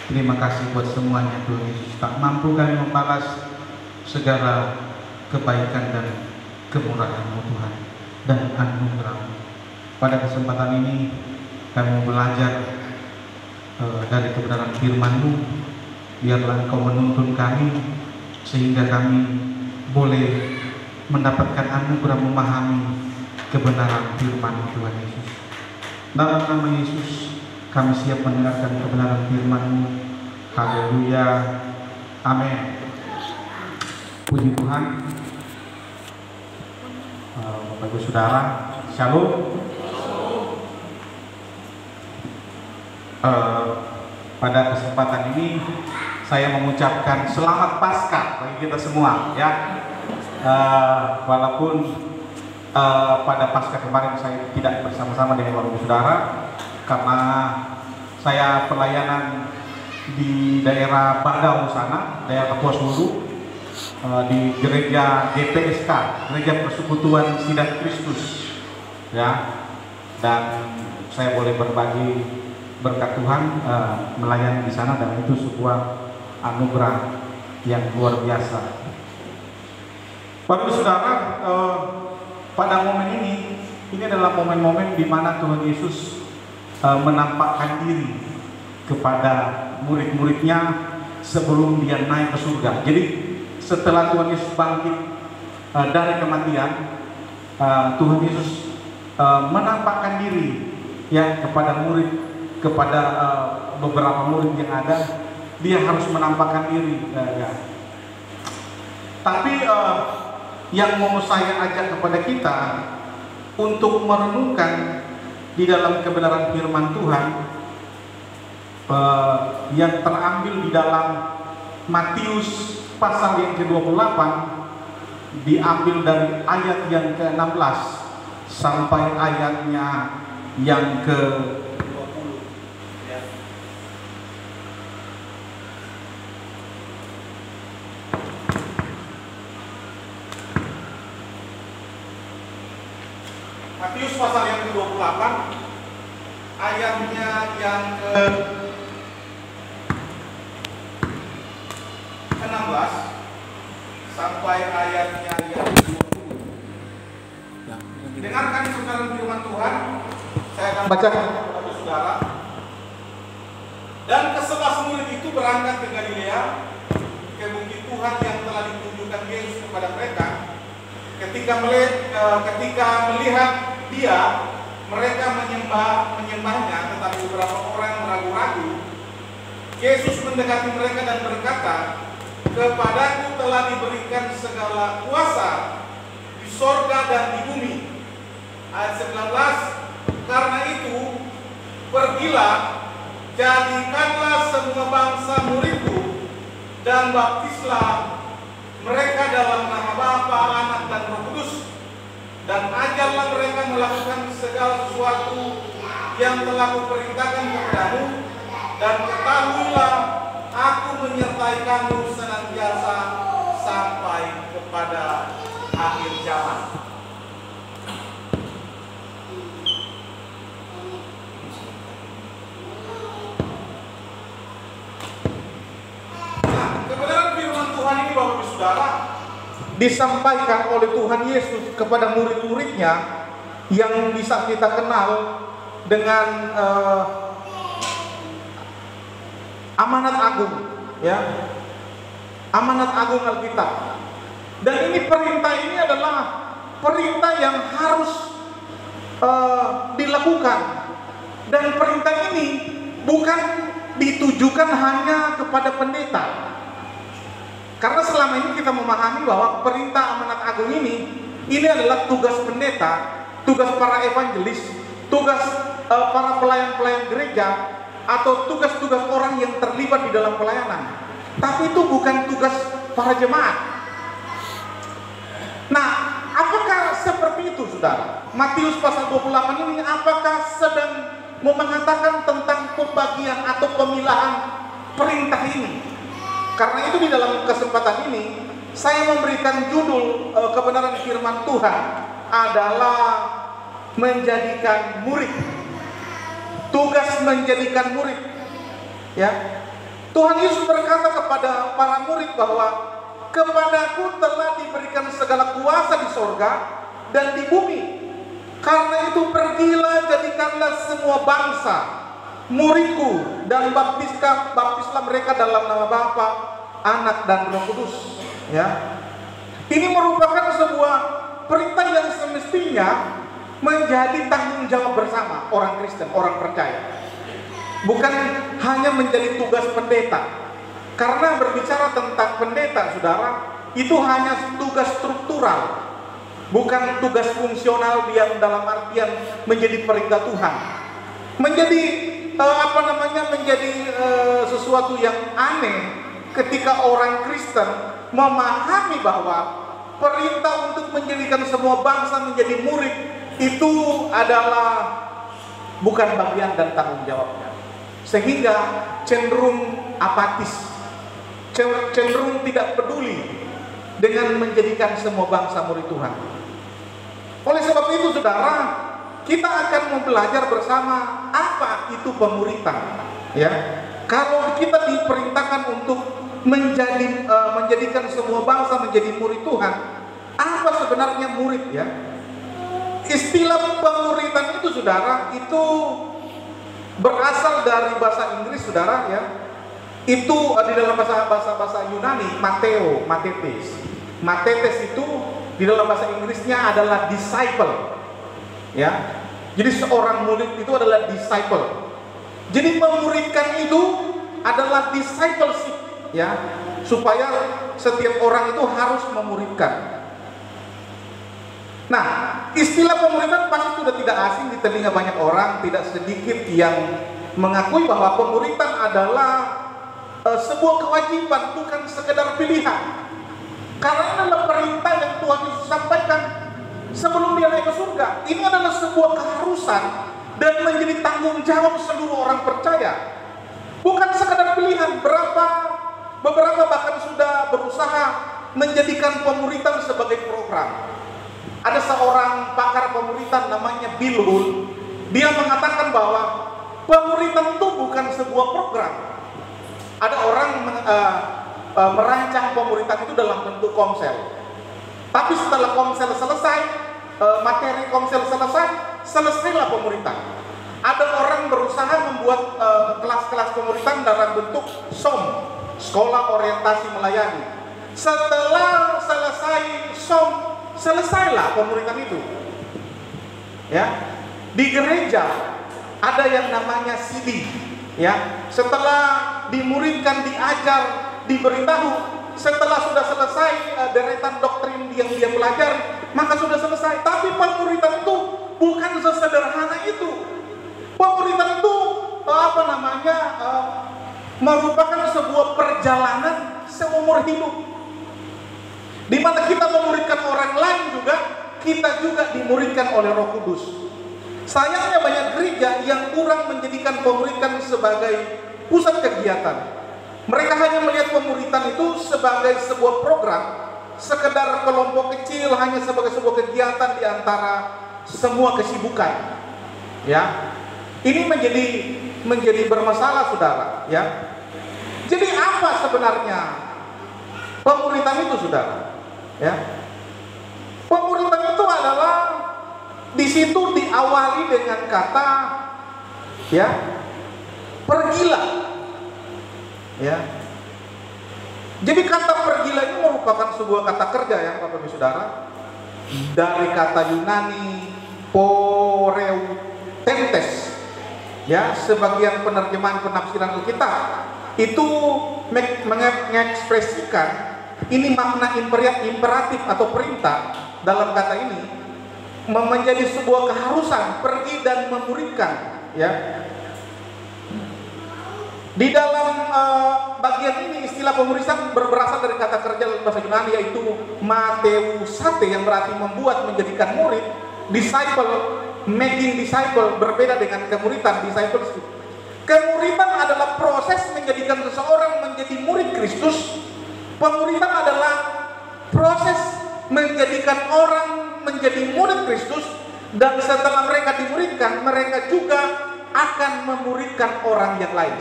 Terima kasih buat semuanya Tuhan Yesus. Tak mampu kami membalas segala kebaikan dan kemurahan-Mu Tuhan dan anugerah-Mu. Pada kesempatan ini kami mau belajar dari kebenaran firman-Mu. Biarlah Engkau menuntun kami sehingga kami boleh mendapatkan anugerah memahami kebenaran firman Tuhan Yesus. Dalam nama Yesus kami siap mendengarkan kebenaran firman-Mu. Haleluya. Amin. Puji Tuhan. Bapak Ibu Saudara, Shalom. Pada kesempatan ini saya mengucapkan selamat Paskah bagi kita semua, ya. Walaupun pada Paskah kemarin saya tidak bersama-sama dengan Bapak Ibu Saudara karena saya pelayanan di daerah Badau sana, daerah Kapuas Hulu, di gereja GPSK, Gereja Persekutuan Sidang Kristus, ya. Dan saya boleh berbagi berkat Tuhan melayani di sana, dan itu sebuah anugerah yang luar biasa. Bapak Saudara, pada momen ini adalah momen-momen di mana Tuhan Yesus menampakkan diri kepada murid-muridnya sebelum dia naik ke surga. Jadi setelah Tuhan Yesus bangkit dari kematian, Tuhan Yesus menampakkan diri, ya, kepada kepada beberapa murid yang ada. Dia harus menampakkan diri, ya. Tapi yang mau saya ajak kepada kita untuk merenungkan di dalam kebenaran firman Tuhan yang terambil di dalam Matius pasal yang ke-28, diambil dari ayat yang ke-16 sampai ayatnya yang ke-20. Matius pasal yang ke-28 ayatnya yang ke-16 sampai ayatnya yang ke-20. Dengarkan kebenaran firman Tuhan. Saya akan bacakan kepada saudara. Dan ke-11 murid itu berangkat ke Galilea, ke bukit Tuhan yang telah ditunjukkan Yesus kepada mereka. Ketika melihat dia, mereka menyembahnya, tetapi beberapa orang ragu-ragu. Yesus mendekati mereka dan berkata, "Kepadaku telah diberikan segala kuasa di sorga dan di bumi." Ayat 19, "Karena itu, pergilah, jadikanlah semua bangsa muridku, dan baptislah mereka dalam nama Bapa, Anak, dan Roh Kudus, dan ajarlah mereka melakukan segala sesuatu yang telah kuperintahkan kepadamu, dan ketahuilah aku menyertai kamu senantiasa sampai kepada akhir zaman." Nah, kebenaran firman Tuhan ini, Bapak Ibu Saudara, disampaikan oleh Tuhan Yesus kepada murid-muridnya yang bisa kita kenal dengan amanat agung, ya, amanat agung Alkitab. Dan ini perintah ini adalah perintah yang harus dilakukan, dan perintah ini bukan ditujukan hanya kepada pendeta. Karena selama ini kita memahami bahwa perintah amanat agung ini adalah tugas pendeta, tugas para evangelis, tugas para pelayan-pelayan gereja, atau tugas-tugas orang yang terlibat di dalam pelayanan. Tapi itu bukan tugas para jemaat. Nah, apakah seperti itu, saudara? Matius pasal 28 ini apakah sedang mengatakan tentang pembagian atau pemilahan perintah ini? Karena itu di dalam kesempatan ini saya memberikan judul kebenaran firman Tuhan adalah menjadikan murid. Tugas menjadikan murid, ya. Tuhan Yesus berkata kepada para murid bahwa kepadaku telah diberikan segala kuasa di sorga dan di bumi. Karena itu pergilah, jadikanlah semua bangsa muridku dan baptislah mereka dalam nama Bapa, Anak dan Roh Kudus. Ya, ini merupakan sebuah perintah yang semestinya menjadi tanggung jawab bersama orang Kristen, orang percaya. Bukan hanya menjadi tugas pendeta. Karena berbicara tentang pendeta, saudara, itu hanya tugas struktural, bukan tugas fungsional yang dalam artian menjadi perintah Tuhan. Menjadi menjadi sesuatu yang aneh ketika orang Kristen memahami bahwa perintah untuk menjadikan semua bangsa menjadi murid itu adalah bukan bagian dan tanggung jawabnya, sehingga cenderung apatis, cenderung tidak peduli dengan menjadikan semua bangsa murid Tuhan. Oleh sebab itu, saudara, kita akan belajar bersama apa itu pemuritan. Ya, kalau kita diperintahkan untuk menjadikan semua bangsa menjadi murid Tuhan, apa sebenarnya murid? Ya, istilah pemuritan itu, saudara, itu berasal dari bahasa Inggris, saudara, ya. Itu di dalam bahasa Yunani, matetes itu di dalam bahasa Inggrisnya adalah disciple. Ya. Jadi seorang murid itu adalah disciple. Jadi memuridkan itu adalah discipleship, ya. Supaya setiap orang itu harus memuridkan. Nah, istilah pemuritan pasti sudah tidak asing di telinga banyak orang. Tidak sedikit yang mengakui bahwa pemuritan adalah sebuah kewajiban, bukan sekedar pilihan. Karena ini adalah perintah yang Tuhan Yesus sampaikan sebelum dia naik ke surga. Ini adalah sebuah keharusan dan menjadi tanggung jawab seluruh orang percaya. Bukan sekedar pilihan. Beberapa bahkan sudah berusaha menjadikan pemuritan sebagai program. Ada seorang pakar pemuritan namanya Bill Hull. Dia mengatakan bahwa pemuritan itu bukan sebuah program. Ada orang merancang pemuritan itu dalam bentuk komsel. Tapi setelah komsel selesai, materi komsel selesailah pemuritan. Ada orang berusaha membuat kelas-kelas pemuritan dalam bentuk SOM, Sekolah Orientasi Melayani. Setelah selesai SOM, selesailah pemuritan itu. Ya, di gereja ada yang namanya CD. Ya, setelah dimuridkan, diajar, diberitahu, setelah sudah selesai deretan doktrin yang dia pelajari, maka sudah selesai. Tapi pemuritan itu bukan sesederhana itu. Pemuritan itu merupakan sebuah perjalanan seumur hidup, di mana kita memuridkan orang lain juga, kita juga dimuridkan oleh Roh Kudus. Sayangnya banyak gereja yang kurang menjadikan pemuritan sebagai pusat kegiatan. Mereka hanya melihat pemuritan itu sebagai sebuah program, sekedar kelompok kecil, hanya sebagai sebuah kegiatan di antara semua kesibukan. Ya, ini menjadi bermasalah, saudara. Ya, jadi apa sebenarnya pemuritan itu, saudara? Ya, pemuritan itu adalah di situ diawali dengan kata, ya, pergilah. Ya, jadi kata pergilah ini merupakan sebuah kata kerja, ya, Bapak Ibu Saudara, dari kata Yunani poreutentes. Ya, sebagian penerjemahan penafsiran Alkitab itu mengekspresikan ini makna imperatif atau perintah dalam kata ini menjadi sebuah keharusan pergi dan memuridkan. Ya, di dalam bagian ini istilah pemuritan berasal dari kata kerja dalam bahasa Yunani, yaitu mateusate, yang berarti membuat, menjadikan murid. Disciple, making disciple, berbeda dengan kemuritan, discipleship. Kemuritan adalah proses menjadikan seseorang menjadi murid Kristus. Pemuritan adalah proses menjadikan orang menjadi murid Kristus, dan setelah mereka dimuridkan, mereka juga akan memuridkan orang yang lain.